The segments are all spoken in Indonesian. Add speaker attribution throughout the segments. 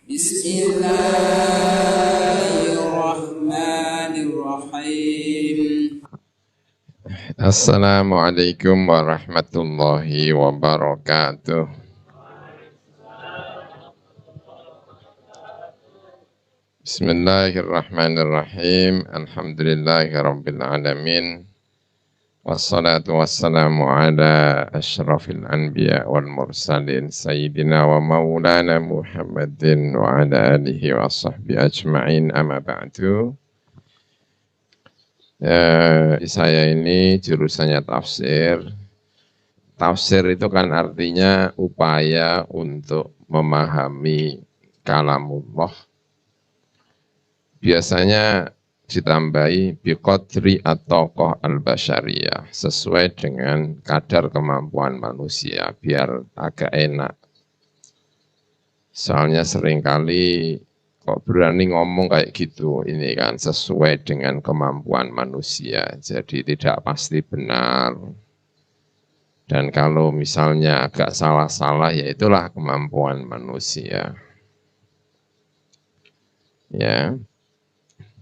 Speaker 1: Bismillahirrahmanirrahim. Assalamualaikum warahmatullahi wabarakatuh. Bismillahirrahmanirrahim. Alhamdulillahirabbil alamin. Wassalatu wassalamu ala asyrafil anbiya wal mursalin sayyidina wa maulana Muhammadin wa ala alihi wa sahbihi ajma'in, amma ba'du. Saya ini jurusannya tafsir. Tafsir itu kan artinya upaya untuk memahami kalamullah. Biasanya ditambahi biqadri at-taqah al-basyariyah, sesuai dengan kadar kemampuan manusia, biar agak enak. Soalnya seringkali kok berani ngomong kayak gitu, ini kan sesuai dengan kemampuan manusia, jadi tidak pasti benar. Dan kalau misalnya agak salah-salah, ya itulah kemampuan manusia. Ya.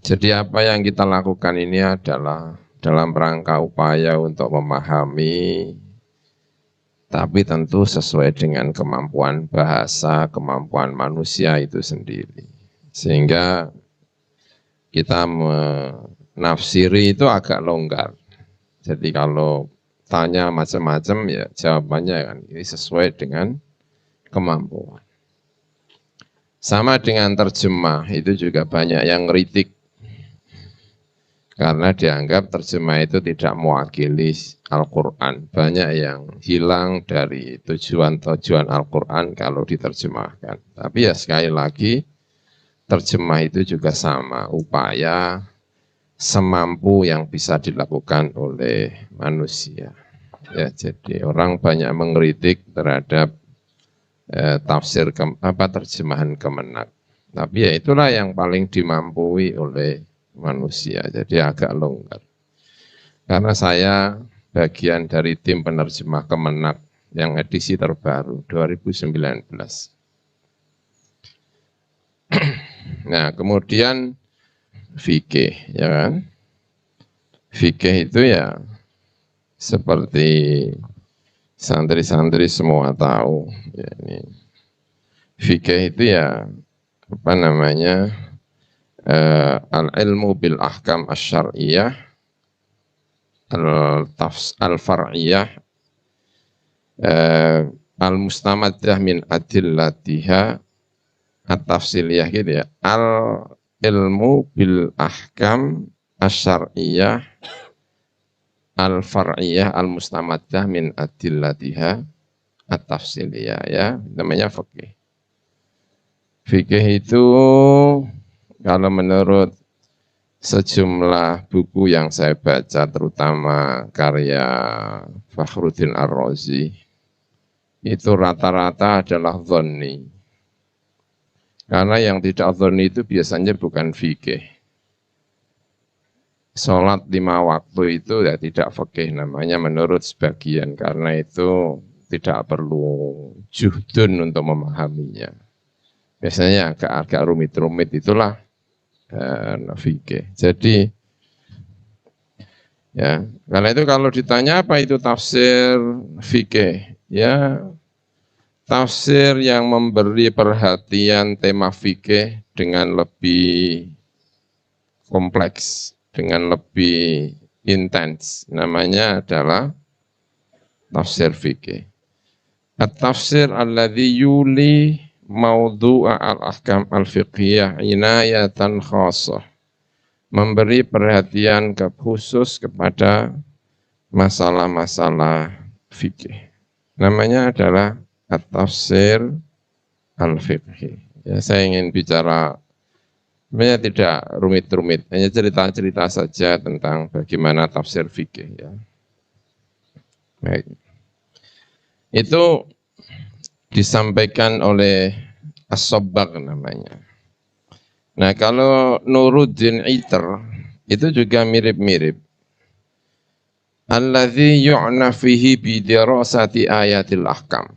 Speaker 1: Jadi apa yang kita lakukan ini adalah dalam rangka upaya untuk memahami, tapi tentu sesuai dengan kemampuan bahasa, kemampuan manusia itu sendiri. Sehingga kita menafsiri itu agak longgar. Jadi kalau tanya macam-macam, ya jawabannya kan ini sesuai dengan kemampuan. Sama dengan terjemah, itu juga banyak yang kritik. Karena dianggap terjemah itu tidak mewakili Al-Quran. Banyak yang hilang dari tujuan-tujuan Al-Quran kalau diterjemahkan. Tapi ya sekali lagi, terjemah itu juga sama, upaya semampu yang bisa dilakukan oleh manusia. Ya, jadi orang banyak mengkritik terhadap tafsir terjemahan Kemenak. Tapi ya itulah yang paling dimampui oleh manusia, jadi agak longgar. Karena saya bagian dari tim penerjemah Kemenak yang edisi terbaru 2019. Nah, kemudian fikih, ya kan? Fikih itu ya seperti santri-santri semua tahu. Ya, ini. Fikih itu ya apa namanya? Al-ilmu bil ahkam asy-syar'iyyah al-far'iyyah al-mustamaddah min adillatiha at-tafsiliyah gitu ya. Al-ilmu bil ahkam asy-syar'iyyah al-far'iyyah al-mustamaddah min adillatiha at-tafsiliyah, ya, namanya fikih. Fikih itu kalau menurut sejumlah buku yang saya baca, terutama karya Fakhruddin Ar-Razi, itu rata-rata adalah dhonni. Karena yang tidak dhonni itu biasanya bukan fikih. Sholat 5 waktu itu ya tidak fikih namanya menurut sebagian, karena itu tidak perlu juhdun untuk memahaminya. Biasanya agak rumit-rumit itulah fikih. Jadi ya, karena itu kalau ditanya apa itu tafsir fikih, ya tafsir yang memberi perhatian tema fikih dengan lebih kompleks, dengan lebih intens, namanya adalah tafsir fikih. At-tafsir alladzi yuli maudhu'a al-ahkam al-fiqhiyah inayatan khassah, memberi perhatian khusus kepada masalah-masalah fikih. Namanya adalah at-tafsir al-fiqhi. Ya, saya ingin bicara, sebenarnya tidak rumit-rumit, hanya cerita-cerita saja tentang bagaimana tafsir fikih. Ya. Baik. Itu disampaikan oleh As-Sabbagh namanya. Nah, kalau Nuruddin Iter itu juga mirip-mirip. Alladzi yu'na fihi bi dirasati ayatil ahkam.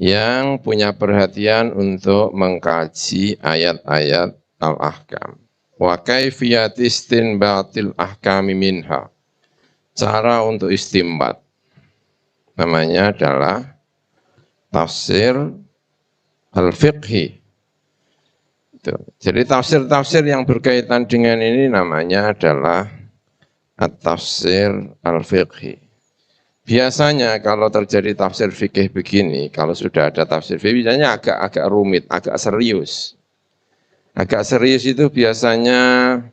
Speaker 1: yang punya perhatian untuk mengkaji ayat-ayat al-ahkam. Wa kaifiyati istinbatil ahkami minha. Cara untuk istimbat. Namanya adalah tafsir al-fiqhi. Jadi tafsir-tafsir yang berkaitan dengan ini namanya adalah at-tafsir al-fiqhi. Biasanya kalau terjadi tafsir fikih begini, kalau sudah ada tafsir fikih, biasanya agak rumit, agak serius. Agak serius itu biasanya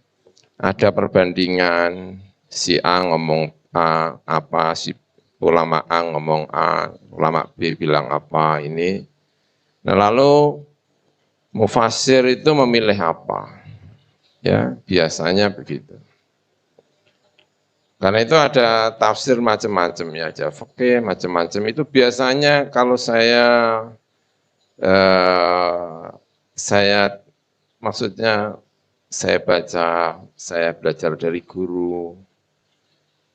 Speaker 1: ada perbandingan, si A ngomong A, apa, si ulama A ngomong A, ulama B bilang apa ini. Nah lalu mufassir itu memilih apa? Ya, biasanya begitu. Karena itu ada tafsir macam-macam ya, aja fikih macam-macam itu biasanya kalau maksudnya saya baca, saya belajar dari guru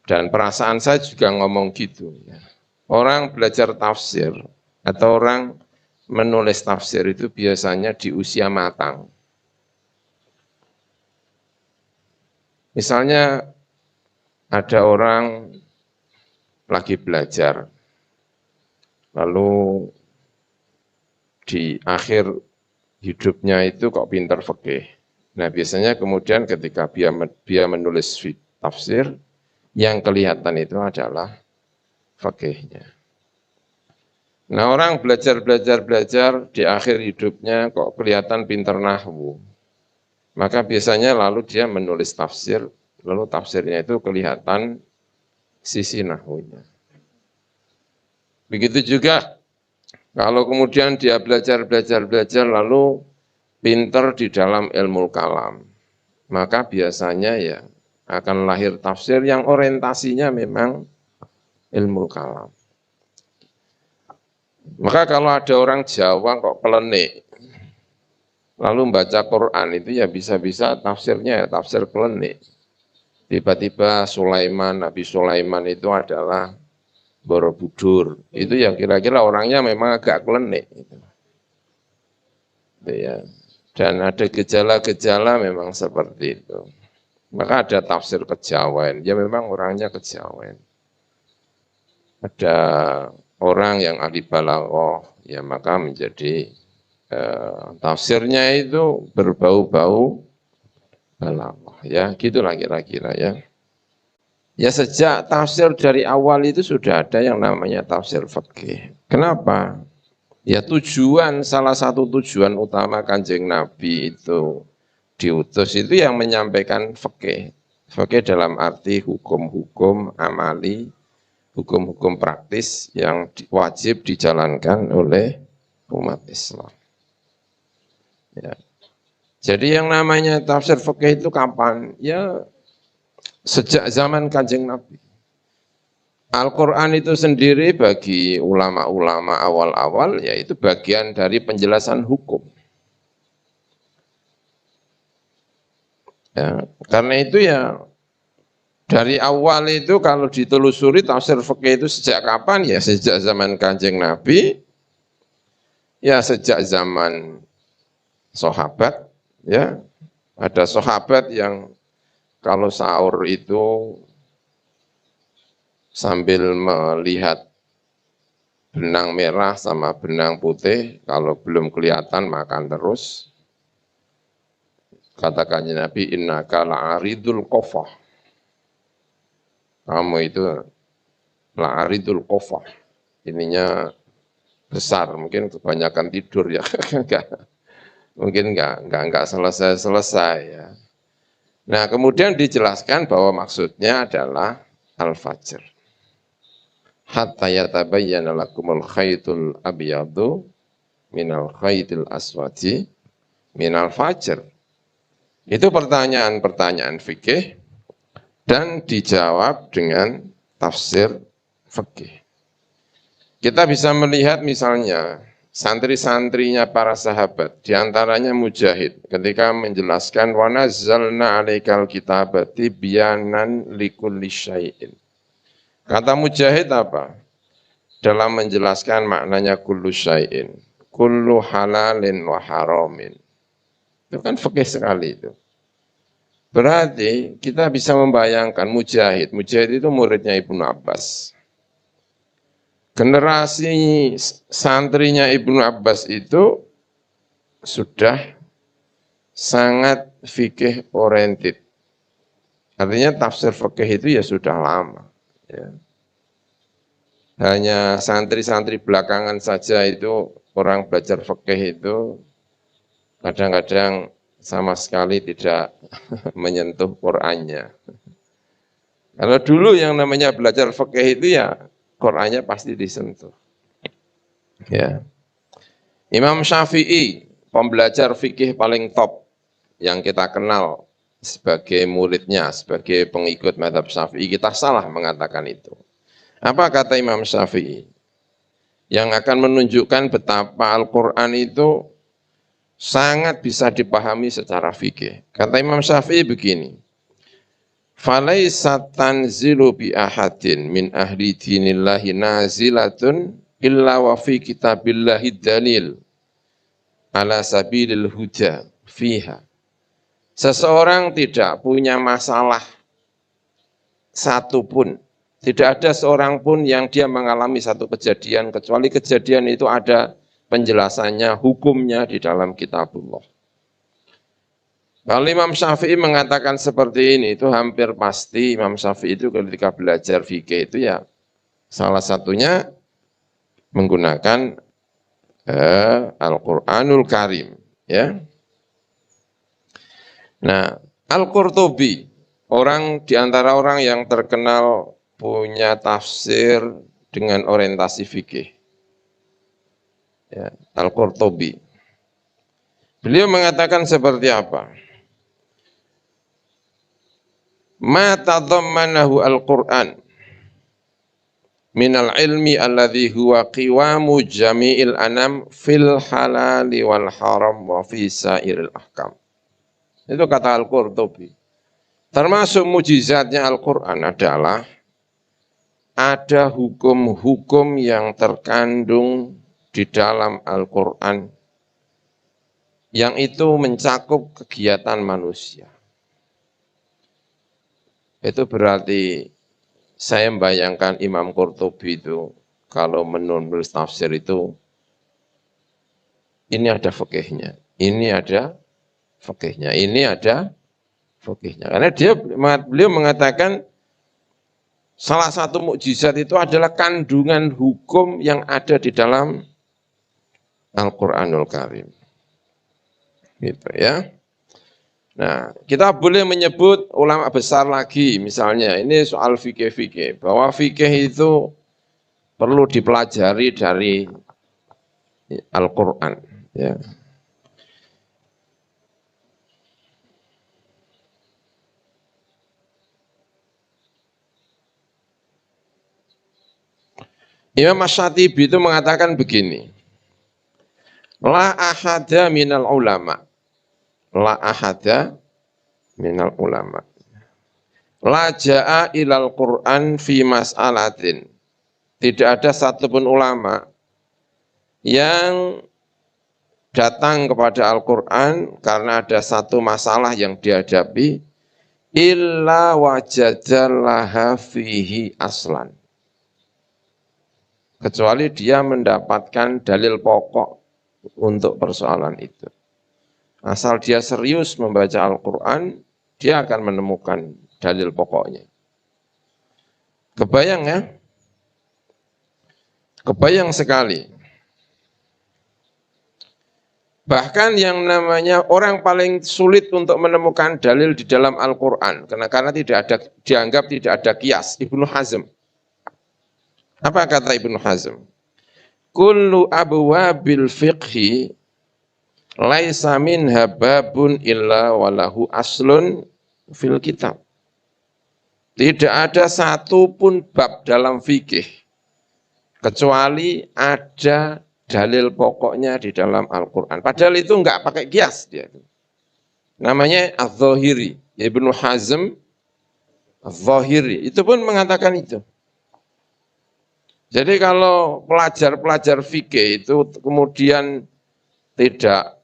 Speaker 1: dan perasaan saya juga ngomong gitu ya. Orang belajar tafsir atau orang menulis tafsir itu biasanya di usia matang. Misalnya ada orang lagi belajar, lalu di akhir hidupnya itu kok pintar fikih. Nah biasanya kemudian ketika dia menulis tafsir, yang kelihatan itu adalah fikihnya. Nah orang belajar di akhir hidupnya kok kelihatan pintar nahwu. Maka biasanya lalu dia menulis tafsir, lalu tafsirnya itu kelihatan sisi nahwunya. Begitu juga kalau kemudian dia belajar lalu pintar di dalam ilmu kalam, maka biasanya ya akan lahir tafsir yang orientasinya memang ilmu kalam. Maka kalau ada orang Jawa kok pelenik, lalu membaca Quran itu ya bisa-bisa tafsirnya ya tafsir pelenik. Tiba-tiba Nabi Sulaiman itu adalah Borobudur. Itu yang kira-kira orangnya memang agak klenik. Gitu ya. Dan ada gejala-gejala memang seperti itu. Maka ada tafsir kejawen. Ya memang orangnya kejawen. Ada orang yang ahli balaghah, ya maka menjadi tafsirnya itu berbau-bau balaghah. Ya, gitulah kira-kira ya. Ya sejak tafsir dari awal itu sudah ada yang namanya tafsir fikih. Kenapa? Ya salah satu tujuan utama Kanjeng Nabi itu diutus itu yang menyampaikan fikih. Fikih dalam arti hukum-hukum amali, hukum-hukum praktis yang wajib dijalankan oleh umat Islam. Ya. Jadi yang namanya tafsir fikih itu kapan? Ya sejak zaman Kanjeng Nabi. Al-Quran itu sendiri bagi ulama-ulama awal-awal yaitu bagian dari penjelasan hukum. Ya, karena itu ya dari awal itu kalau ditelusuri tafsir fikih itu sejak kapan? Ya sejak zaman Kanjeng Nabi, ya sejak zaman sahabat, ya ada sahabat yang kalau sahur itu sambil melihat benang merah sama benang putih, kalau belum kelihatan makan terus. Katakannya Nabi, innaka la'aridul qafah. Kamu itu la'aridul qafah. Ininya besar, mungkin kebanyakan tidur ya. Mungkin enggak selesai ya. Nah, kemudian dijelaskan bahwa maksudnya adalah al-fajr. Hatta yatabayyana lakumul khaytul abyadu minal khaytil aswadi minal fajr. Itu pertanyaan-pertanyaan fikih dan dijawab dengan tafsir fikih. Kita bisa melihat misalnya santri-santrinya para sahabat, diantaranya Mujahid, ketika menjelaskan wa nazzalna 'alaikal kitaba tibyanan likulli syai'in. Kata Mujahid apa? dalam menjelaskan maknanya kullu syai'in, kullu halalin wa haramin. Itu kan fikih sekali itu. Berarti kita bisa membayangkan Mujahid. Mujahid itu muridnya Ibnu Abbas. Generasi santrinya Ibnu Abbas itu sudah sangat fikih oriented. Artinya tafsir fikih itu ya sudah lama. Ya. Hanya santri-santri belakangan saja itu orang belajar fikih itu kadang-kadang sama sekali tidak menyentuh Qur'annya. Kalau dulu yang namanya belajar fikih itu ya Qur'annya pasti disentuh. Ya. Imam Syafi'i, pembelajar fikih paling top yang kita kenal sebagai muridnya, sebagai pengikut mazhab Syafi'i, kita salah mengatakan itu. Apa kata Imam Syafi'i? Yang akan menunjukkan betapa Al-Quran itu sangat bisa dipahami secara fikih. Kata Imam Syafi'i begini, "Falaisat tanzilu bi ahadin min ahli dinillahi nazilatun illa wa fi kitabillahi dalil ala sabilil huda fiha." Seseorang tidak punya masalah satupun, tidak ada seorang pun yang dia mengalami satu kejadian, kecuali kejadian itu ada penjelasannya, hukumnya di dalam kitabullah. Kalau Imam Syafi'i mengatakan seperti ini, itu hampir pasti Imam Syafi'i itu ketika belajar fikih itu ya salah satunya menggunakan Al-Qur'anul Karim. Ya. Nah, Al-Qurtubi, orang di antara orang yang terkenal punya tafsir dengan orientasi fikih. Ya, Al-Qurtubi. Beliau mengatakan seperti apa? Ma tadammanahu al-Qur'an minal ilmi alladhi huwa qiwamu jami'il anam fil halali wal haram wa fi sairil ahkam. Itu kata Al-Qurtubi. Termasuk mujizatnya Al-Qur'an adalah ada hukum-hukum yang terkandung di dalam Al-Quran yang itu mencakup kegiatan manusia. Itu berarti saya membayangkan Imam Qurtubi itu kalau menulis tafsir itu ini ada fikihnya, ini ada fikihnya, ini ada fikihnya. Karena beliau mengatakan salah satu mukjizat itu adalah kandungan hukum yang ada di dalam Al-Qur'anul Karim. Gitu ya. Nah, kita boleh menyebut ulama besar lagi, misalnya ini soal fikih-fikih, bahwa fikih itu perlu dipelajari dari Al-Qur'an. Ya. Imam Asy-Syatibi itu mengatakan begini, la ahada minal ulama, la ahada minal ulama, la ja'a ilal Qur'an fi mas'alatin. Tidak ada satupun ulama yang datang kepada Al-Quran karena ada satu masalah yang dihadapi, illa wajadallaha fihi aslan. Kecuali dia mendapatkan dalil pokok untuk persoalan itu. Asal dia serius membaca Al-Quran, dia akan menemukan dalil pokoknya. Kebayang ya? Kebayang sekali. Bahkan yang namanya orang paling sulit untuk menemukan dalil di dalam Al-Quran, karena dianggap tidak ada qiyas, Ibnu Hazm. Apa kata Ibnu Hazm? Kullu abwabil fiqhi laisa minha babun illa walahu aslun fil kitab. Tidak ada satu pun bab dalam fikih kecuali ada dalil pokoknya di dalam Al-Quran. Padahal itu enggak pakai qiyas dia. Namanya Az-Zahiri. Ibnu Hazm Az-Zahiri itu pun mengatakan itu. Jadi kalau pelajar-pelajar fikih itu kemudian tidak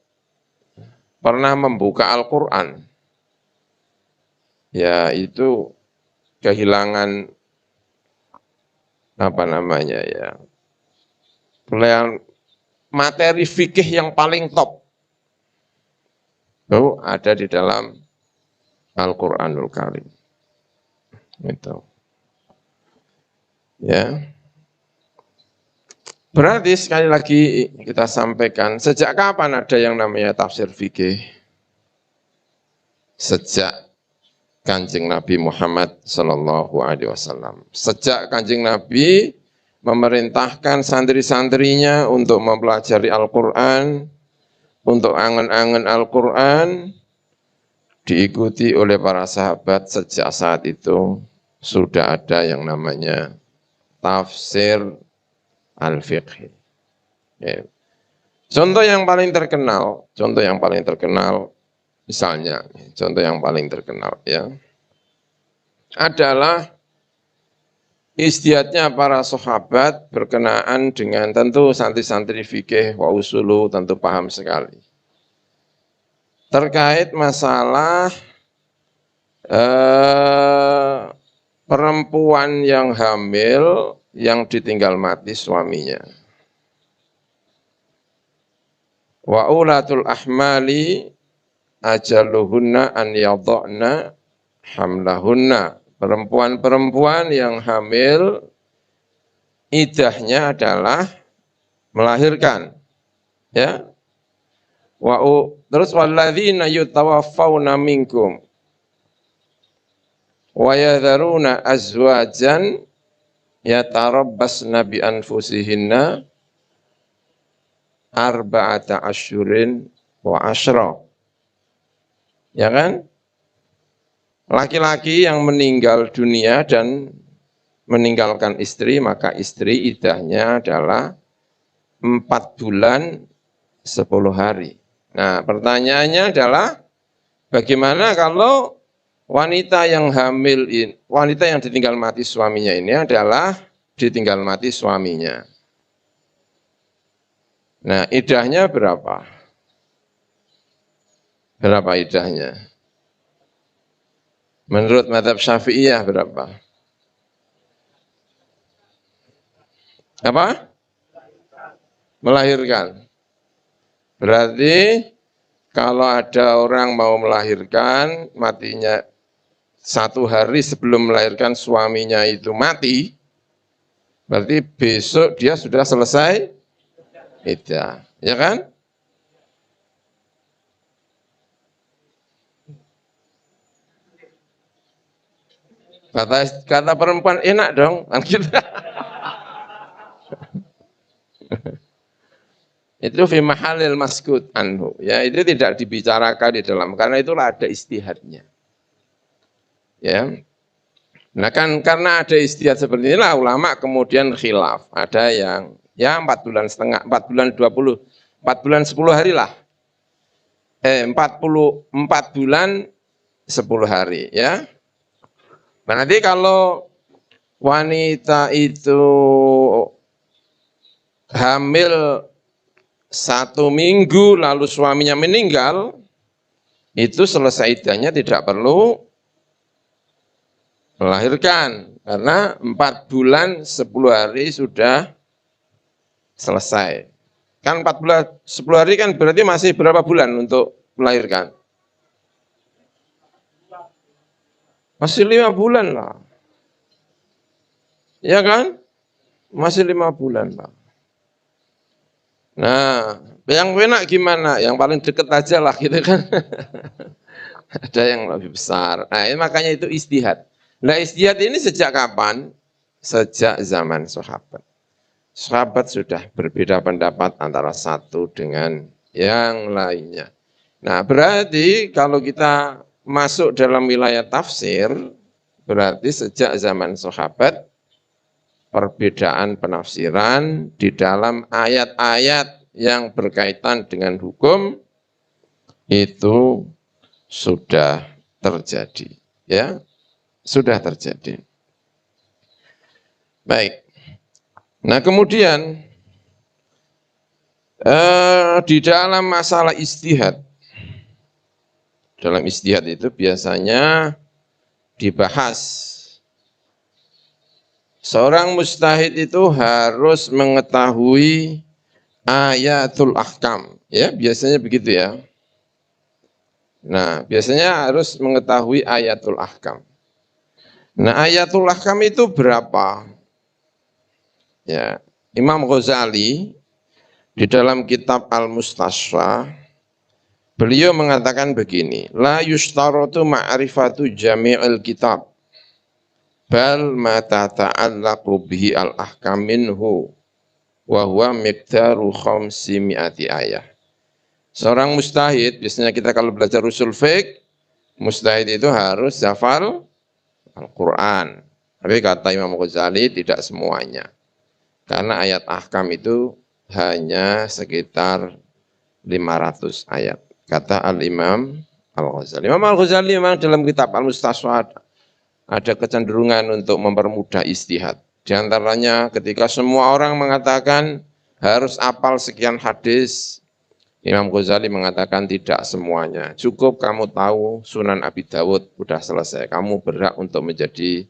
Speaker 1: pernah membuka Al-Quran, ya itu kehilangan apa namanya ya, materi fikih yang paling top itu ada di dalam Al-Quranul Karim. Itu. Ya. Berarti sekali lagi kita sampaikan, sejak kapan ada yang namanya tafsir fikih? Sejak Kanjeng Nabi Muhammad Sallallahu Alaihi Wasallam. Sejak Kanjeng Nabi memerintahkan santri-santrinya untuk mempelajari Al-Quran, untuk angen-angen Al-Quran, diikuti oleh para sahabat. Sejak saat itu sudah ada yang namanya tafsir al-fiqh. Ya. Contoh yang paling terkenal, misalnya, contoh yang paling terkenal ya, adalah ijtihadnya para sahabat berkenaan dengan, tentu santri-santri fikih wa usulu tentu paham sekali, terkait masalah perempuan yang hamil yang ditinggal mati suaminya. Wa ulatul ahmali ajaluhunna an yadha'na hamlahunna. Perempuan-perempuan yang hamil idahnya adalah melahirkan. Ya. Terus walladzina yutawaffawna minkum wa yadharuna azwajan yatarabbasna bi anfusihinna arba'ata asyurin wa asyra. Ya kan? Laki-laki yang meninggal dunia dan meninggalkan istri, maka istri idahnya adalah 4 bulan 10 hari. Nah, pertanyaannya adalah bagaimana kalau wanita yang hamil ini, wanita yang ditinggal mati suaminya ini adalah ditinggal mati suaminya. Nah, idahnya berapa? Berapa idahnya? Menurut mazhab Syafi'iyah berapa? Apa? Melahirkan. Berarti kalau ada orang mau melahirkan, matinya 1 hari sebelum melahirkan suaminya itu mati, berarti besok dia sudah selesai iddah, ya kan? Kata perempuan enak dong, kan gitu. Itu fi mahalil maskut anhu, ya itu tidak dibicarakan di dalam, karena itulah ada istihadnya. Ya. Nah kan karena ada istihad seperti inilah ulama kemudian khilaf. Ada yang ya 4 bulan setengah, 4 bulan 20, 4 bulan 10 hari lah. 4 bulan 10 hari ya. Nah, nanti kalau wanita itu hamil 1 minggu lalu suaminya meninggal, itu selesai iddahnya tidak perlu melahirkan, karena 4 bulan 10 hari sudah selesai. Kan 4 bulan 10 hari kan berarti masih berapa bulan untuk melahirkan? Masih 5 bulan lah. Ya kan? Masih 5 bulan lah. Nah, yang enak gimana? Yang paling deket aja lah gitu kan. Ada yang lebih besar. Nah, makanya itu istihad. Nah, istihad ini sejak kapan? Sejak zaman sahabat. Sahabat sudah berbeda pendapat antara satu dengan yang lainnya. Nah, berarti kalau kita masuk dalam wilayah tafsir, berarti sejak zaman sahabat, perbedaan penafsiran di dalam ayat-ayat yang berkaitan dengan hukum itu sudah terjadi, ya, sudah terjadi. Baik, Nah kemudian di dalam masalah ijtihad, dalam ijtihad itu biasanya dibahas seorang mujtahid itu harus mengetahui ayatul ahkam, ya biasanya begitu ya. Nah biasanya harus mengetahui ayatul ahkam. Nah ayatul ahkam itu berapa? Ya, Imam Ghazali di dalam kitab Al-Mustasfa beliau mengatakan begini, la yustaratu ma'rifatu jami'il kitab bal ma tata'allaqu bihi al-ahkam minhu wa huwa miqdaru khamsimi'ati ayah. Seorang mujtahid, biasanya kita kalau belajar usul fiqh, mujtahid itu harus hafal Al-Quran. Tapi kata Imam Ghazali tidak semuanya. Karena ayat ahkam itu hanya sekitar 500 ayat. Kata Al-Imam Al-Ghazali. Imam Al-Ghazali memang dalam kitab Al-Mustasfa ada kecenderungan untuk mempermudah ijtihad. Di antaranya ketika semua orang mengatakan harus hafal sekian hadis, Imam Ghazali mengatakan tidak semuanya. Cukup kamu tahu Sunan Abi Dawud, sudah selesai. Kamu berhak untuk menjadi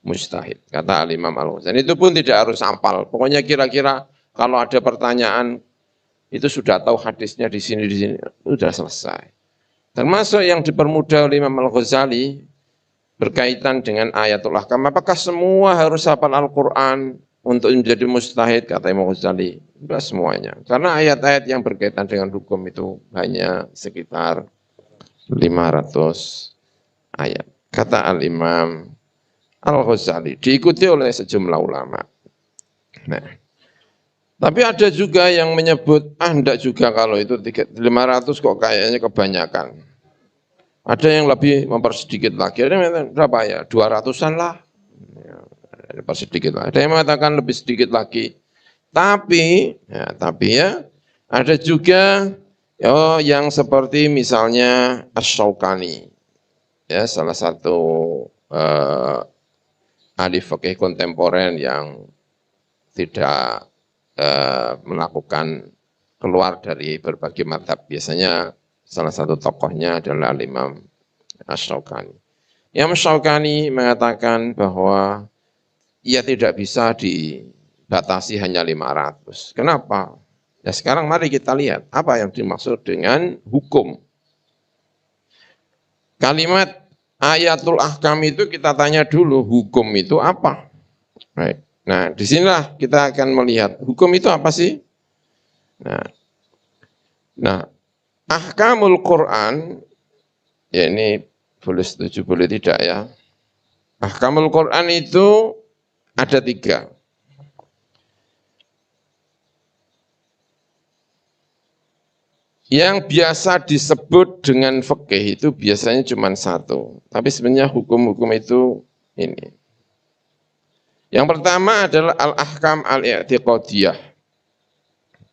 Speaker 1: mujtahid. Kata Al-Imam Al-Ghazali. Itu pun tidak harus hafal. Pokoknya kira-kira kalau ada pertanyaan, itu sudah tahu hadisnya di sini, sudah selesai. Termasuk yang dipermudah oleh Imam Al-Ghazali berkaitan dengan ayatul ahkam. Apakah semua harus hafal Al-Quran untuk menjadi mujtahid? Kata Imam Ghazali. Tidak semuanya. Karena ayat-ayat yang berkaitan dengan hukum itu hanya sekitar 500 ayat. Kata Al-Imam Al-Ghazali. Diikuti oleh sejumlah ulama. Nah, tapi ada juga yang menyebut, enggak juga kalau itu 500 kok kayaknya kebanyakan. Ada yang lebih mempersedikit lagi. Ada yang berapa ya? 200-an lah. Mempersedikit lah. Ada yang mengatakan lebih sedikit lagi. Tapi ya ada juga yang seperti misalnya Asy-Syaukani, ya salah satu ahli fikih kontemporer yang tidak melakukan keluar dari berbagai mazhab. Biasanya salah satu tokohnya adalah Imam Asy-Syaukani. Imam Asy-Syaukani mengatakan bahwa ia tidak bisa dibatasi hanya 500. Kenapa? Ya sekarang mari kita lihat apa yang dimaksud dengan hukum. Kalimat ayatul ahkam itu kita tanya dulu, hukum itu apa? Baik. Nah, disinilah kita akan melihat hukum itu apa sih? Nah, ahkamul Quran, ya ini boleh setuju, boleh tidak ya. Ahkamul Quran itu ada 3. Yang biasa disebut dengan fikih itu biasanya cuma 1. Tapi sebenarnya hukum-hukum itu ini. Yang pertama adalah al-ahkam al-i'tiqadiyah.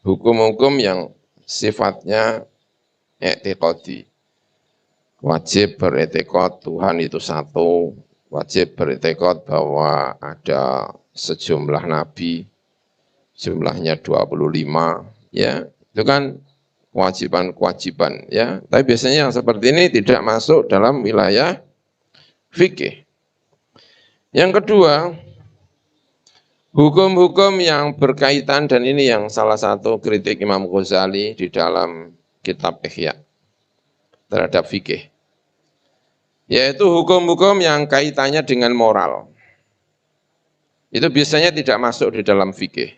Speaker 1: Hukum-hukum yang sifatnya i'tiqadi. Wajib beriktikad Tuhan itu 1. Wajib beriktikad bahwa ada sejumlah nabi, jumlahnya 25, ya. Itu kan kewajiban-kewajiban, ya. Tapi biasanya yang seperti ini tidak masuk dalam wilayah fikih. Yang kedua, hukum-hukum yang berkaitan, dan ini yang salah satu kritik Imam Ghazali di dalam kitab Ihya terhadap fikih, yaitu hukum-hukum yang kaitannya dengan moral. Itu biasanya tidak masuk di dalam fikih.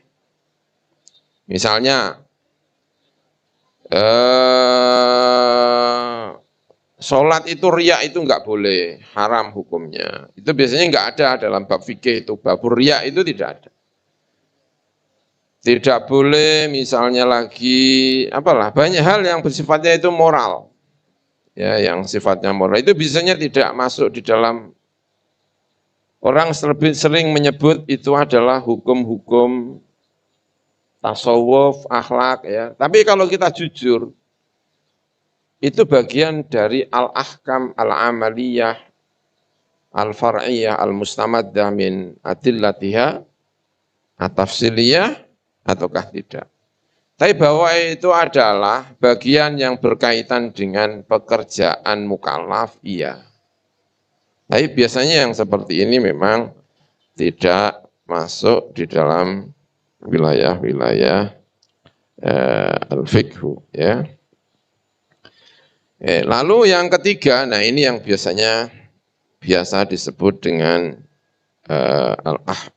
Speaker 1: Misalnya, sholat itu riya itu enggak boleh, haram hukumnya. Itu biasanya enggak ada dalam bab fikih itu, bab riya itu tidak ada. Tidak boleh misalnya lagi, apalah, banyak hal yang bersifatnya itu moral. Ya, yang sifatnya moral itu biasanya tidak masuk di dalam, orang lebih sering menyebut itu adalah hukum-hukum tasawuf, akhlak, ya. Tapi kalau kita jujur, itu bagian dari al-ahkam al-amaliyah, al-far'iyah, al-mustamaddah min adillatiha Tafsiliyah ataukah tidak. Tapi bahwa itu adalah bagian yang berkaitan dengan pekerjaan mukallaf, iya. Tapi biasanya yang seperti ini memang tidak masuk di dalam wilayah-wilayah al-fiqhu, ya. Lalu yang ketiga, nah ini yang biasa disebut dengan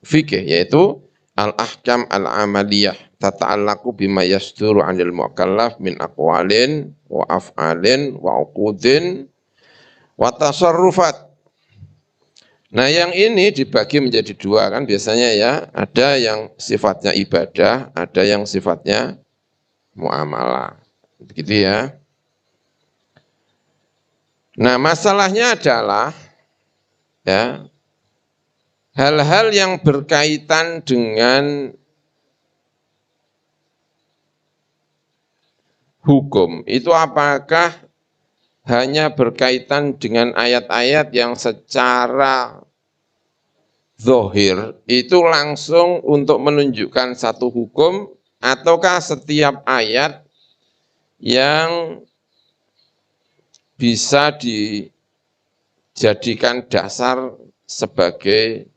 Speaker 1: fikih, yaitu al-ahkam al-amaliyah tata'allaqu bima yasduru 'anil mukallaf min aqwalin wa af'alin wa uqudin wa tasarrufat. Nah, yang ini dibagi menjadi dua kan biasanya ya, ada yang sifatnya ibadah, ada yang sifatnya muamalah. Begitu ya. Nah, masalahnya adalah ya, hal-hal yang berkaitan dengan hukum itu apakah hanya berkaitan dengan ayat-ayat yang secara zahir itu langsung untuk menunjukkan satu hukum, ataukah setiap ayat yang bisa dijadikan dasar sebagai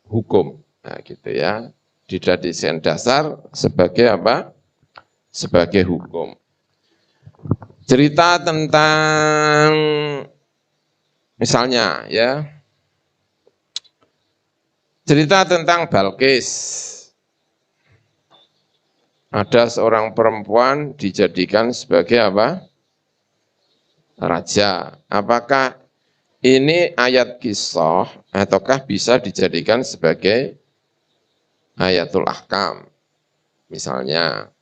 Speaker 1: hukum. Nah, gitu ya. Dijadikan dasar sebagai apa? Sebagai hukum. Cerita tentang misalnya ya. Cerita tentang Balqis. Ada seorang perempuan dijadikan sebagai apa? Raja. Apakah ini ayat kisah ataukah bisa dijadikan sebagai ayatul ahkam? Misalnya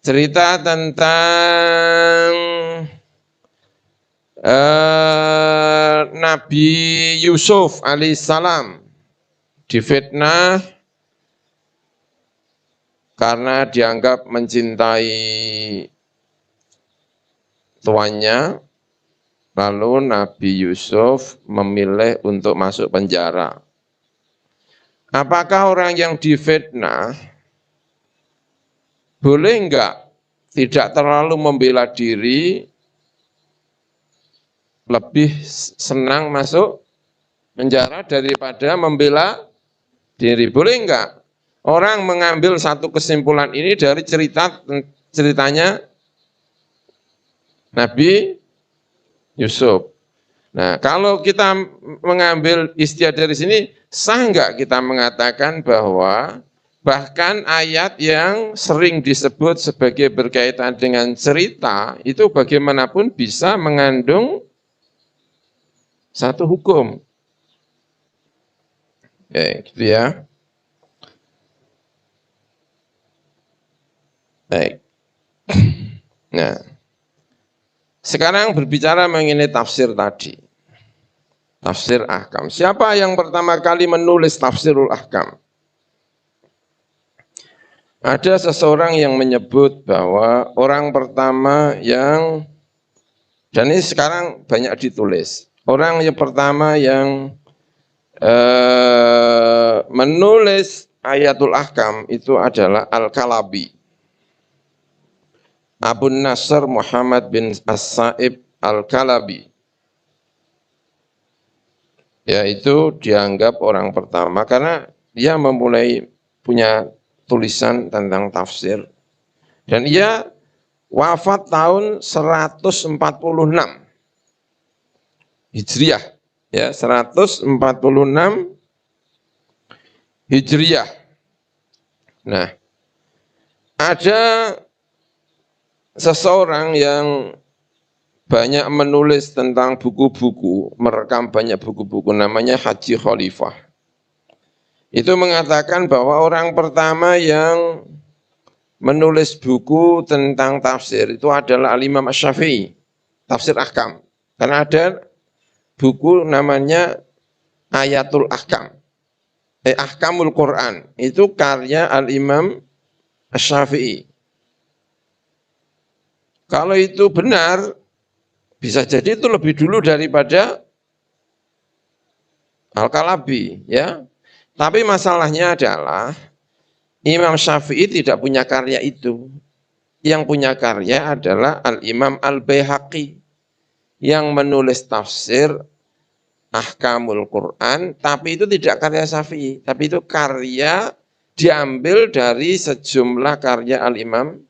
Speaker 1: cerita tentang Nabi Yusuf alaihissalam difitnah karena dianggap mencintai tuannya, lalu Nabi Yusuf memilih untuk masuk penjara. Apakah orang yang difitnah boleh enggak tidak terlalu membela diri, lebih senang masuk penjara daripada membela diri? Boleh enggak? Orang mengambil satu kesimpulan ini dari ceritanya Nabi Yusuf. Nah, kalau kita mengambil istiadat dari sini, sah enggak kita mengatakan bahwa bahkan ayat yang sering disebut sebagai berkaitan dengan cerita, itu bagaimanapun bisa mengandung satu hukum. Ya, gitu ya. Baik. Nah, sekarang berbicara mengenai tafsir tadi. Tafsir ahkam. Siapa yang pertama kali menulis tafsirul ahkam? Ada seseorang yang menyebut bahwa orang pertama yang, dan ini sekarang banyak ditulis, orang yang pertama yang menulis ayatul ahkam itu adalah Al-Kalabi. Abu Nasr Muhammad bin As-Sa'ib Al-Kalabi. Yaitu dianggap orang pertama karena dia memulai punya tulisan tentang tafsir. Dan ia wafat tahun 146 Hijriah. Ya, 146 Hijriah. Nah, ada seseorang yang banyak menulis tentang buku-buku, merekam banyak buku-buku, namanya Haji Khalifah. Itu mengatakan bahwa orang pertama yang menulis buku tentang tafsir itu adalah Al-Imam Asy-Syafi'i, tafsir ahkam. Karena ada buku namanya Ayatul Ahkam, Ahkamul Quran, itu karya Al-Imam Asy-Syafi'i. Kalau itu benar, bisa jadi itu lebih dulu daripada Al-Kalabi, ya. Tapi masalahnya adalah Imam Syafi'i tidak punya karya itu. Yang punya karya adalah Al-Imam Al-Baihaqi yang menulis tafsir Ahkamul Quran, tapi itu tidak karya Syafi'i, tapi itu karya diambil dari sejumlah karya Al-Imam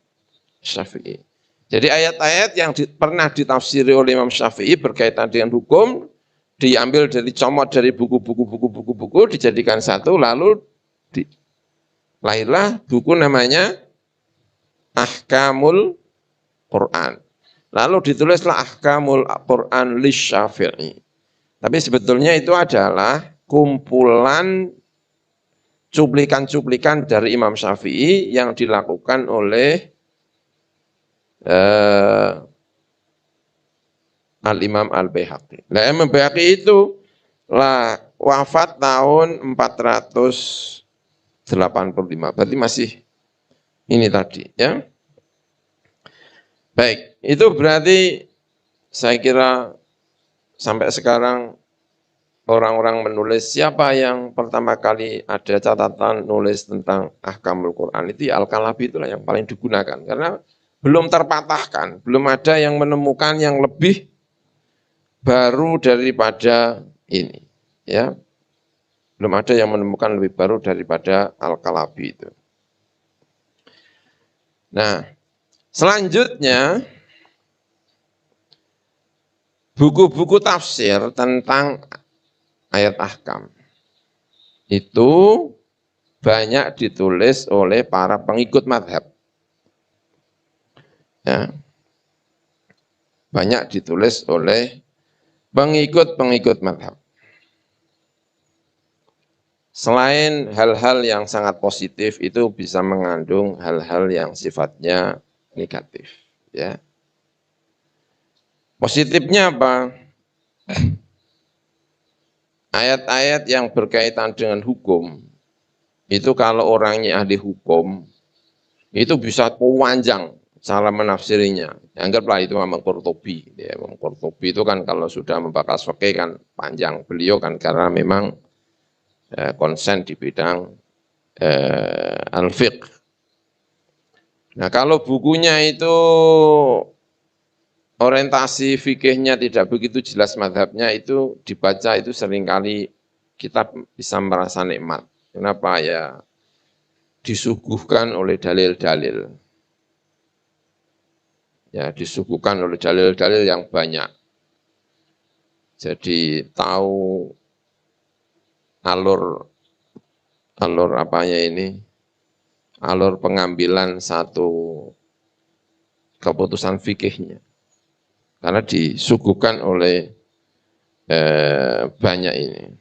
Speaker 1: Syafi'i. Jadi ayat-ayat yang pernah ditafsiri oleh Imam Syafi'i berkaitan dengan hukum, diambil dari comot dari buku-buku, dijadikan satu, lalu lahirlah buku namanya Ahkamul Quran. Lalu ditulislah Ahkamul Quran li Syafi'i. Tapi sebetulnya itu adalah kumpulan cuplikan-cuplikan dari Imam Syafi'i yang dilakukan oleh Al-Imam Al-Baihaqi. Nah, Imam Baihaqi itu wafat tahun 485. Berarti masih ini tadi, ya. Baik, itu berarti saya kira sampai sekarang orang-orang menulis, siapa yang pertama kali ada catatan nulis tentang Ahkamul Quran itu ya Al-Kalabi, itulah yang paling digunakan karena belum terpatahkan, belum ada yang menemukan yang lebih baru daripada ini, ya. Belum ada yang menemukan lebih baru daripada Al-Kalabi itu. Nah, selanjutnya buku-buku tafsir tentang ayat ahkam itu banyak ditulis oleh para pengikut madhab. Ya. Banyak ditulis oleh pengikut-pengikut madhab. Selain hal-hal yang sangat positif, itu bisa mengandung hal-hal yang sifatnya negatif. Ya. Positifnya apa? Ayat-ayat yang berkaitan dengan hukum, itu kalau orangnya ahli hukum, itu bisa panjang cara menafsirinya. Anggaplah itu Imam Qurtubi. Ya, Imam Qurtubi itu kan kalau sudah membahas fikih kan panjang. Beliau kan karena memang konsen di bidang al-fiqh. Nah, kalau bukunya itu orientasi fikihnya tidak begitu jelas madhabnya, itu dibaca itu seringkali kita bisa merasa nikmat. Kenapa? Ya disuguhkan oleh dalil-dalil. Ya disuguhkan oleh dalil-dalil yang banyak. Jadi tahu alur apanya ini, alur pengambilan satu keputusan fikihnya, karena disuguhkan oleh banyak ini.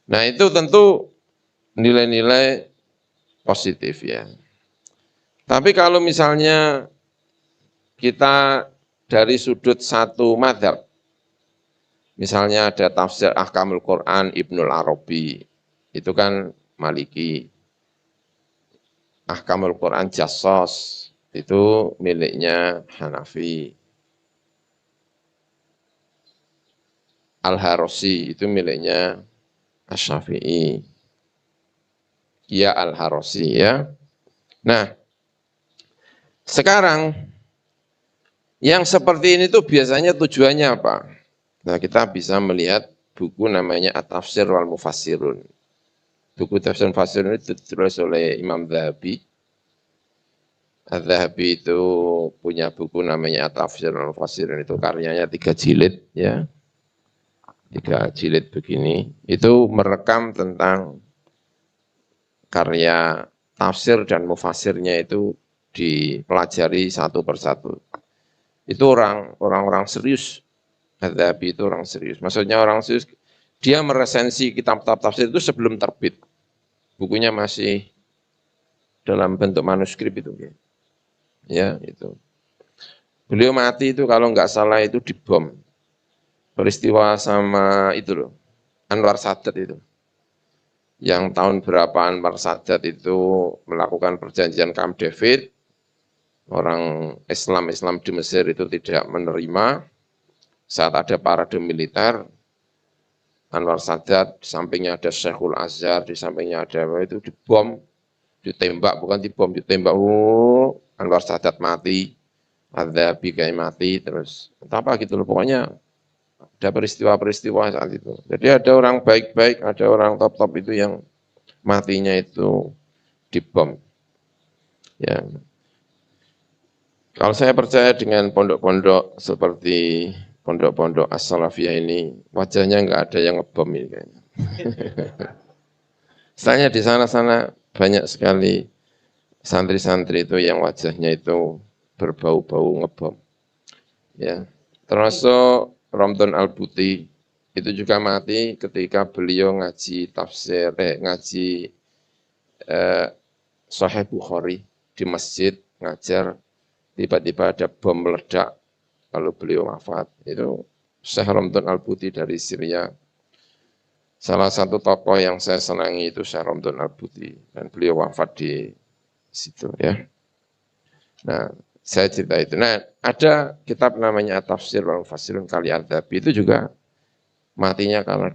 Speaker 1: Nah, itu tentu nilai-nilai positif, ya. Tapi kalau misalnya kita dari sudut satu madhab, misalnya ada tafsir Ahkamul Quran Ibnul Arabi, itu kan Maliki. Ahkamul Quran Jassos, itu miliknya Hanafi. Al-Harosi, itu miliknya Asy-Syafi'i. Ya Al-Harosi, ya. Nah, sekarang yang seperti ini tuh biasanya tujuannya apa? Nah, kita bisa melihat buku namanya At-Tafsir wal Mufassirun. Buku Tafsir wal Mufassirun itu ditulis oleh Imam Zahabi. Zahabi itu punya buku namanya At-Tafsir wal Mufassirun, itu karyanya 3 jilid, ya. 3 jilid begini. Itu merekam tentang karya tafsir dan mufassirnya itu dipelajari satu persatu. Itu orang-orang serius. Zahabi itu orang serius. Maksudnya orang serius, dia meresensi kitab-kitab tafsir itu sebelum terbit. Bukunya masih dalam bentuk manuskrip itu. Ya, itu. Beliau mati itu kalau nggak salah itu dibom. Peristiwa sama itu loh, Anwar Sadat itu. Yang tahun berapa Anwar Sadat itu melakukan perjanjian Camp David, orang Islam di Mesir itu tidak menerima. Saat ada parade militer, Anwar Sadat, di sampingnya ada Syekhul Azhar, di sampingnya ada itu dibom, ditembak, bukan dibom, ditembak. Oh, Anwar Sadat mati, Adzabi kayak mati, terus entah apa gitu loh. Pokoknya ada peristiwa-peristiwa saat itu. Jadi ada orang baik-baik, ada orang top-top itu yang matinya itu dibom. Ya. Kalau saya percaya dengan pondok-pondok seperti pondok-pondok As-Salafiyah ini, wajahnya nggak ada yang ngebom ini kayaknya. Misalnya di sana-sana banyak sekali santri-santri itu yang wajahnya itu berbau-bau ngebom. Ya, termasuk Romdon Al-Buti itu juga mati ketika beliau ngaji tafsir, ngaji Sahih Bukhari di masjid ngajar, tiba-tiba ada bom meledak, lalu beliau wafat. Itu Syekh Romdon Al-Buti dari Syria. Salah satu tokoh yang saya senangi itu Syekh Romdon Al-Buti, dan beliau wafat di situ ya. Nah, saya cerita itu. Nah, ada kitab namanya Tafsir wal Mufassirun Kali Adzabi, itu juga matinya karena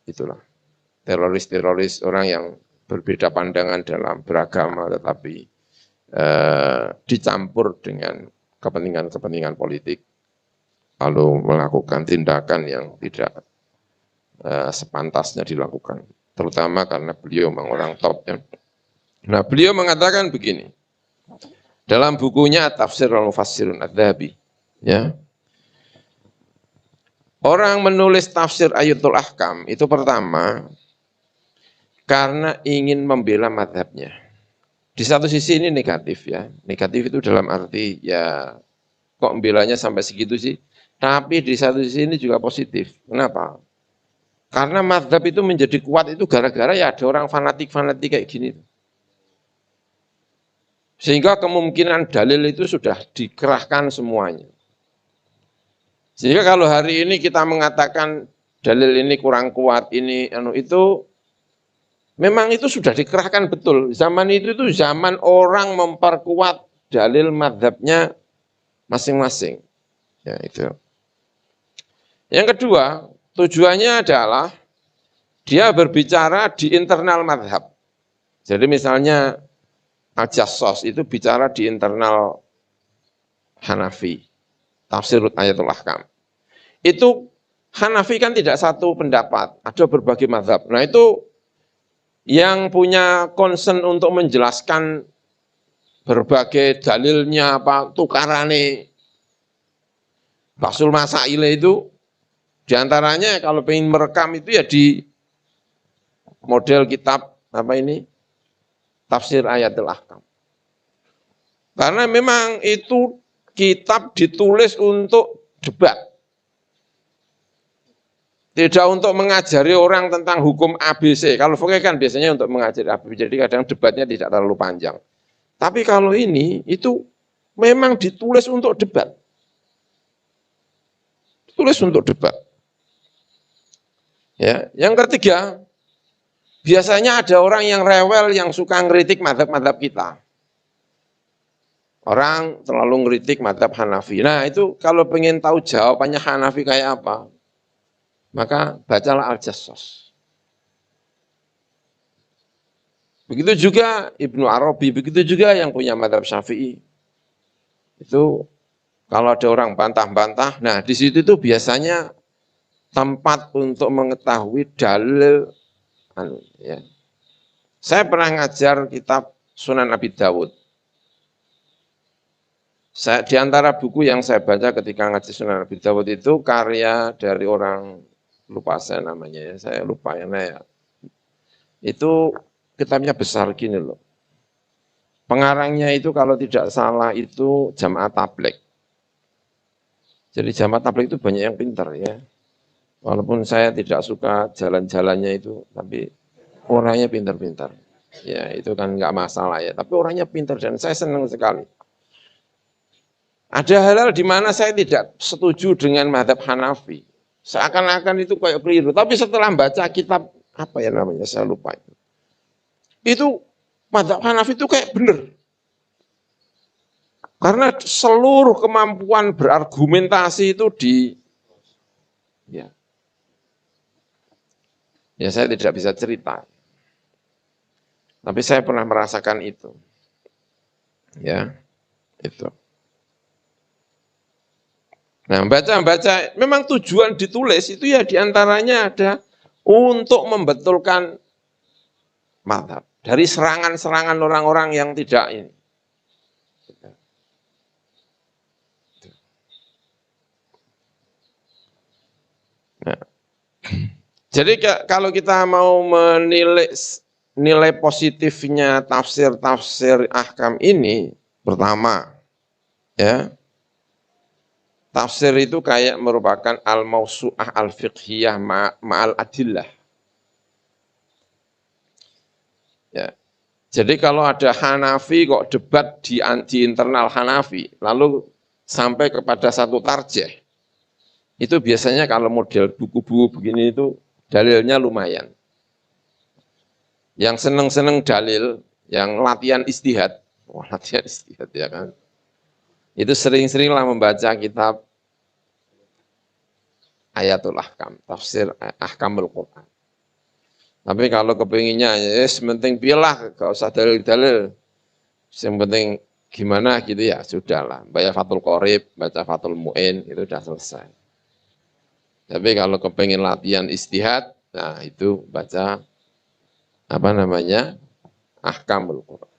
Speaker 1: itulah teroris-teroris, orang yang berbeda pandangan dalam beragama tetapi dicampur dengan kepentingan-kepentingan politik, lalu melakukan tindakan yang tidak sepantasnya dilakukan, terutama karena beliau memang orang top. Ya. Nah, beliau mengatakan begini, dalam bukunya Tafsir al-Mufassirun Adzabi, ya. Orang menulis tafsir Ayatul Ahkam itu pertama karena ingin membela madhabnya. Di satu sisi ini negatif ya. Negatif itu dalam arti ya kok membelanya sampai segitu sih. Tapi di satu sisi ini juga positif. Kenapa? Karena madhab itu menjadi kuat itu gara-gara ya ada orang fanatik-fanatik kayak gini. Sehingga kemungkinan dalil itu sudah dikerahkan semuanya. Sehingga kalau hari ini kita mengatakan dalil ini kurang kuat, ini itu memang itu sudah dikerahkan betul. Zaman itu zaman orang memperkuat dalil madhabnya masing-masing. Ya, itu. Yang kedua, tujuannya adalah dia berbicara di internal madhab. Jadi misalnya Al-Jassos itu bicara di internal Hanafi, tafsir Ayatul Ahkam. Itu Hanafi kan tidak satu pendapat, ada berbagai mazhab. Nah itu yang punya concern untuk menjelaskan berbagai dalilnya, apa tukarane Basul Masaile itu, diantaranya kalau ingin merekam itu ya di model kitab apa ini, tafsir Ayatul Ahkam. Karena memang itu kitab ditulis untuk debat. Tidak untuk mengajari orang tentang hukum ABC. Kalau fikih kan biasanya untuk mengajari ABC, jadi kadang debatnya tidak terlalu panjang. Tapi kalau ini, itu memang ditulis untuk debat. Tulis untuk debat. Ya, yang ketiga, biasanya ada orang yang rewel yang suka ngeritik mazhab-mazhab kita. Orang terlalu ngeritik mazhab Hanafi. Nah itu kalau pengen tahu jawabannya Hanafi kayak apa, maka bacalah Al-Jassos. Begitu juga Ibnu Arabi, begitu juga yang punya mazhab Syafi'i. Itu kalau ada orang bantah-bantah, nah di situ itu biasanya tempat untuk mengetahui dalil. Ya. Saya pernah ngajar kitab Sunan Abi Dawud. Di antara buku yang saya baca ketika ngaji Sunan Abi Dawud itu karya dari orang, lupa saya namanya ya, saya lupa ya. Nah, itu kitabnya besar gini loh. Pengarangnya itu kalau tidak salah itu Jamaah Tabligh. Jadi Jamaah Tabligh itu banyak yang pintar ya. Walaupun saya tidak suka jalan-jalannya itu, tapi orangnya pintar-pintar. Ya itu kan nggak masalah ya, tapi orangnya pintar dan saya senang sekali. Ada hal-hal di mana saya tidak setuju dengan mazhab Hanafi. Seakan-akan itu kayak keliru. Tapi setelah baca kitab, apa ya namanya, saya lupa. Itu mazhab Hanafi itu kayak benar. Karena seluruh kemampuan berargumentasi itu ya saya tidak bisa cerita. Tapi saya pernah merasakan itu. Ya, itu. Nah, baca-baca, memang tujuan ditulis itu ya diantaranya ada untuk membetulkan mazhab. Dari serangan-serangan orang-orang yang tidak ini. Nah, jadi kalau kita mau menilai nilai positifnya tafsir-tafsir ahkam ini, pertama, ya, tafsir itu kayak merupakan al-mausu'ah al-fiqhiyah ma'al adillah. Ya. Jadi kalau ada Hanafi kok debat di internal Hanafi, lalu sampai kepada satu tarjih, itu biasanya kalau model buku-buku begini itu dalilnya lumayan. Yang seneng-seneng dalil, yang latihan istihad, wah latihan istihad ya kan, itu sering-seringlah membaca kitab Ayatul Ahkam, tafsir Ahkamul Quran. Tapi kalau kepinginnya, ya penting pilah, gak usah dalil-dalil. Yang penting gimana gitu ya, sudahlah. Baca Fathul Qorib, baca Fathul Mu'in, itu sudah selesai. Tapi kalau kepingin latihan istihad, nah itu baca apa namanya, Ahkamul Quran.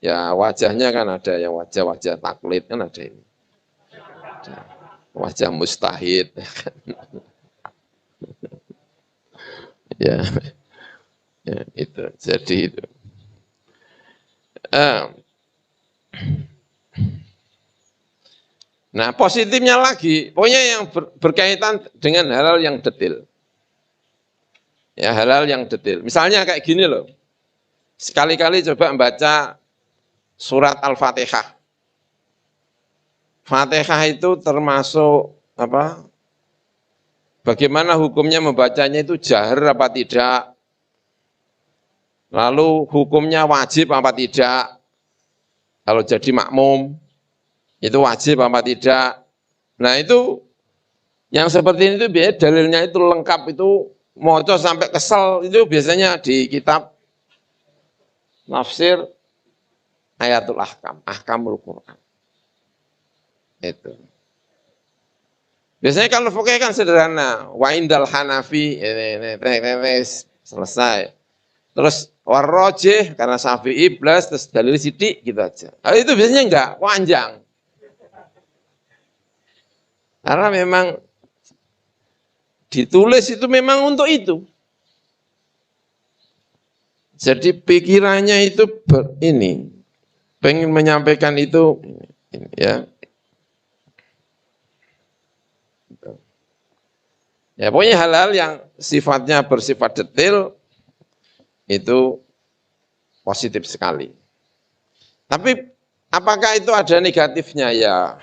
Speaker 1: Ya wajahnya kan ada yang wajah-wajah taklid kan ada ini. Wajah mustahid. Ya, ya itu. Jadi itu. Nah positifnya lagi, pokoknya yang berkaitan dengan hal-hal yang detail. Ya hal-hal yang detail. Misalnya kayak gini loh, sekali-kali coba membaca surat Al-Fatihah. Fatihah itu termasuk apa? Bagaimana hukumnya membacanya itu jahar apa tidak? Lalu hukumnya wajib apa tidak? Kalau jadi makmum, itu wajib apa tidak? Nah itu, yang seperti ini itu biasanya dalilnya itu lengkap, itu moco sampai kesel, itu biasanya di kitab Tafsir Ayatul Ahkam, Ahkamul Quran. Itu. Biasanya kalau fikih kan sederhana, wa indal Hanafi, ini, selesai. Terus warrojih karena Syafi'i plus terus dalil sidik gitu aja. Itu biasanya enggak panjang. Karena memang ditulis itu memang untuk itu. Jadi pikirannya itu ini pengen menyampaikan itu ini, ya. Ya pokoknya hal-hal yang sifatnya bersifat detail itu positif sekali. Tapi apakah itu ada negatifnya? Ya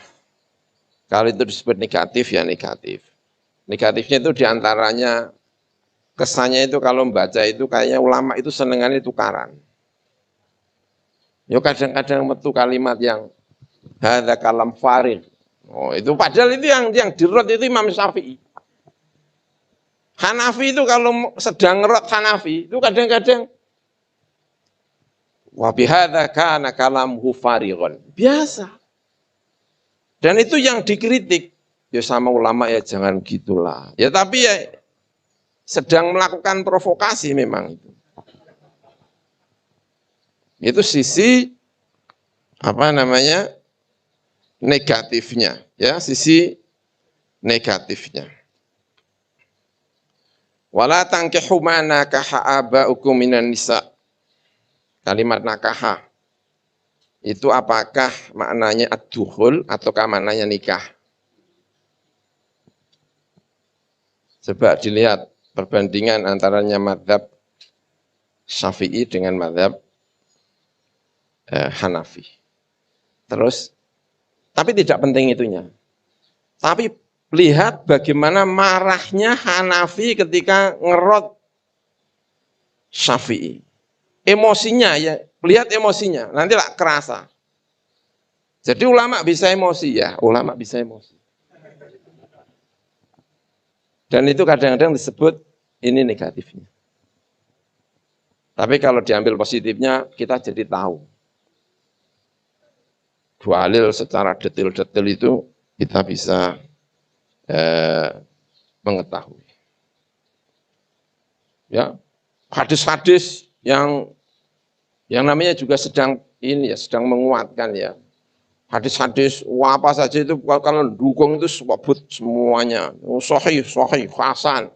Speaker 1: kalau itu disebut negatif ya negatif. Negatifnya itu diantaranya kesannya itu kalau membaca itu kayaknya ulama itu senengannya tukaran. Ya kadang-kadang metu kalimat yang hadza kalam farid. Oh itu padahal itu yang dirot itu Imam Syafi'i. Hanafi itu kalau sedang ngerot Hanafi itu kadang-kadang wa bihadza kana kalamhu farighon. Biasa. Dan itu yang dikritik. Ya sama ulama ya jangan gitulah. Ya tapi ya sedang melakukan provokasi memang itu. Itu sisi apa namanya? Negatifnya, ya, sisi negatifnya. Wala tankihu ma nakaha aba'ukum minan nisa. Kalimat nakaha itu apakah maknanya ad-dukhul ataukah maknanya nikah? Coba dilihat perbandingan antaranya mazhab Syafi'i dengan mazhab Hanafi. Terus, tapi tidak penting itunya. Tapi lihat bagaimana marahnya Hanafi ketika ngerot Syafi'i. Emosinya ya, lihat emosinya, nanti lah kerasa. Jadi ulama bisa emosi ya, ulama bisa emosi. Dan itu kadang-kadang disebut ini negatifnya. Tapi kalau diambil positifnya, kita jadi tahu. Dalil secara detail-detail itu kita bisa mengetahui. Ya, hadis-hadis yang namanya juga sedang menguatkan ya. Hadis-hadis apa saja itu kalau dukung itu sebut semuanya. Sahih, hasan.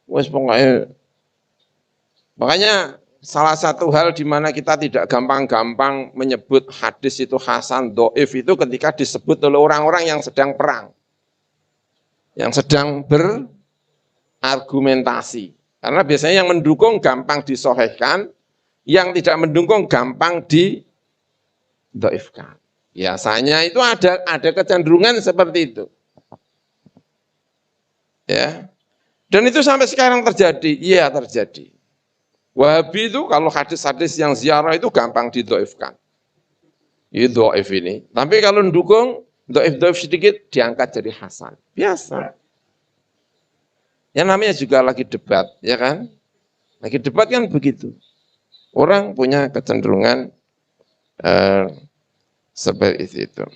Speaker 1: Wes pokoknya. Makanya salah satu hal di mana kita tidak gampang-gampang menyebut hadis itu hasan, doif itu ketika disebut oleh orang-orang yang sedang perang. Yang sedang berargumentasi. Karena biasanya yang mendukung gampang disohehkan, yang tidak mendukung gampang didoifkan. Biasanya itu ada kecenderungan seperti itu. Ya. Dan itu sampai sekarang terjadi. Iya, terjadi. Wahabi itu kalau hadis-hadis yang ziarah itu gampang didoifkan. Ini doif ini. Tapi kalau mendukung, doif sedikit diangkat jadi hasan. Biasa. Yang namanya juga lagi debat, ya kan? Lagi debat kan begitu. Orang punya kecenderungan seperti itu.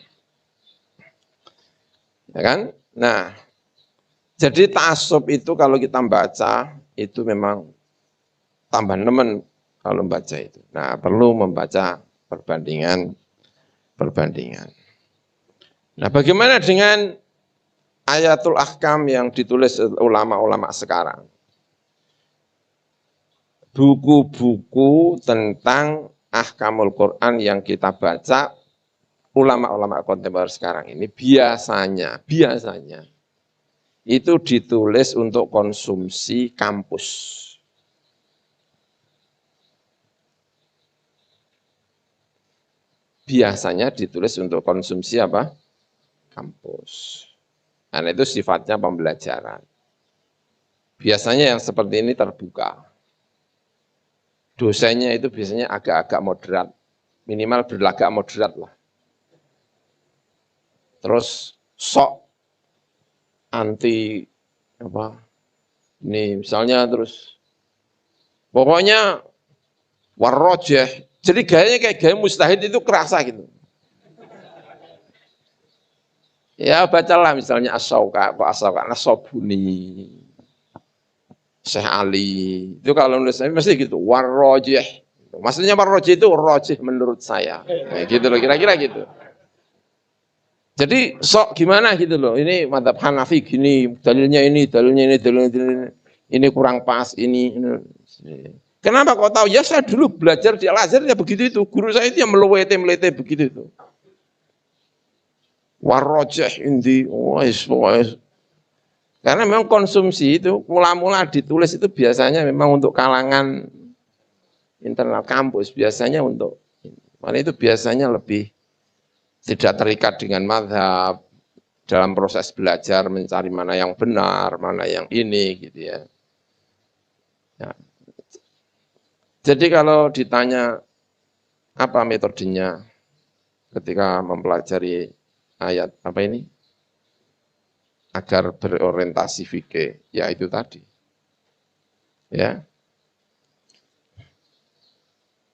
Speaker 1: Ya kan? Nah, jadi ta'assub itu kalau kita baca, itu memang tambah nemen kalau membaca itu. Nah, perlu membaca perbandingan. Nah, bagaimana dengan ayatul ahkam yang ditulis ulama-ulama sekarang? Buku-buku tentang ahkamul Quran yang kita baca, ulama-ulama kontemporer sekarang ini biasanya itu ditulis untuk konsumsi kampus. Biasanya ditulis untuk konsumsi apa? Kampus. Karena itu sifatnya pembelajaran. Biasanya yang seperti ini terbuka. Dosennya itu biasanya agak-agak moderat. Minimal berlagak moderat lah. Terus sok anti apa? Ini misalnya terus pokoknya warrojeh. Jadi gayanya kayak gaya mustahid itu kerasa gitu. Ya bacalah misalnya As-Sauka, As-Sobuni, Syekh Ali. Itu kalau nulis mesti gitu, warrojeh. Maksudnya warrojeh itu rojeh menurut saya. Nah, gitu loh, kira-kira gitu. Jadi sok gimana gitu loh. Ini madzhab Hanafi gini, dalilnya ini. Ini kurang pas, ini. Kenapa kau tahu? Ya saya dulu belajar di Al-Azhar ya begitu itu. Guru saya itu yang melete begitu itu. Warrojeh indi, karena memang konsumsi itu mula-mula ditulis itu biasanya memang untuk kalangan internal kampus, biasanya untuk, mana itu biasanya lebih tidak terikat dengan mazhab dalam proses belajar mencari mana yang benar, mana yang ini gitu ya. Ya. Jadi kalau ditanya apa metodenya ketika mempelajari ayat apa ini agar berorientasi fikih, ya itu tadi. Ya.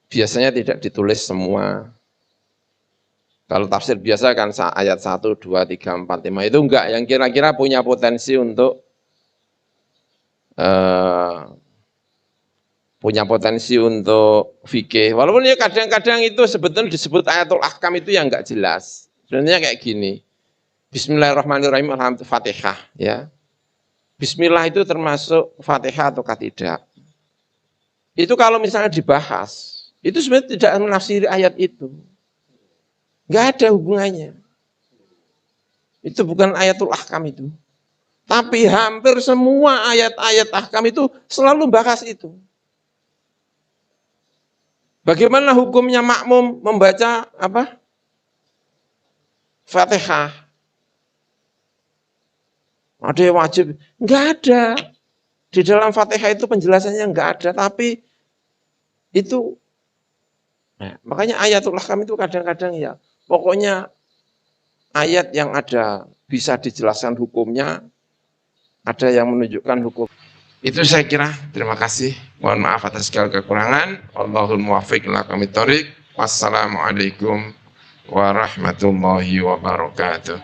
Speaker 1: Biasanya tidak ditulis semua. Kalau tafsir biasa kan ayat 1, 2, 3, 4, 5 itu enggak, yang kira-kira punya potensi untuk fikih. Walaupun ya kadang-kadang itu sebetulnya disebut ayatul ahkam itu yang enggak jelas. Sebenarnya kayak gini. Bismillahirrahmanirrahim, alhamdulillah, Fatihah ya. Bismillah itu termasuk Fatihah atau tidak? Itu kalau misalnya dibahas, itu sebenarnya tidak menafsiri ayat itu. Enggak ada hubungannya. Itu bukan ayatul ahkam itu. Tapi hampir semua ayat-ayat ahkam itu selalu bahas itu. Bagaimana hukumnya makmum membaca apa? Fatihah. Ada yang wajib? Enggak ada. Di dalam Fatihah itu penjelasannya enggak ada, tapi itu makanya ayatul ahkam itu kadang-kadang ya, pokoknya ayat yang ada bisa dijelaskan hukumnya, ada yang menunjukkan hukum. Itu saya kira. Terima kasih. Mohon maaf atas segala kekurangan. Allahul muwaffiq ila aqwamit thoriq. Wassalamualaikum warahmatullahi wabarakatuh.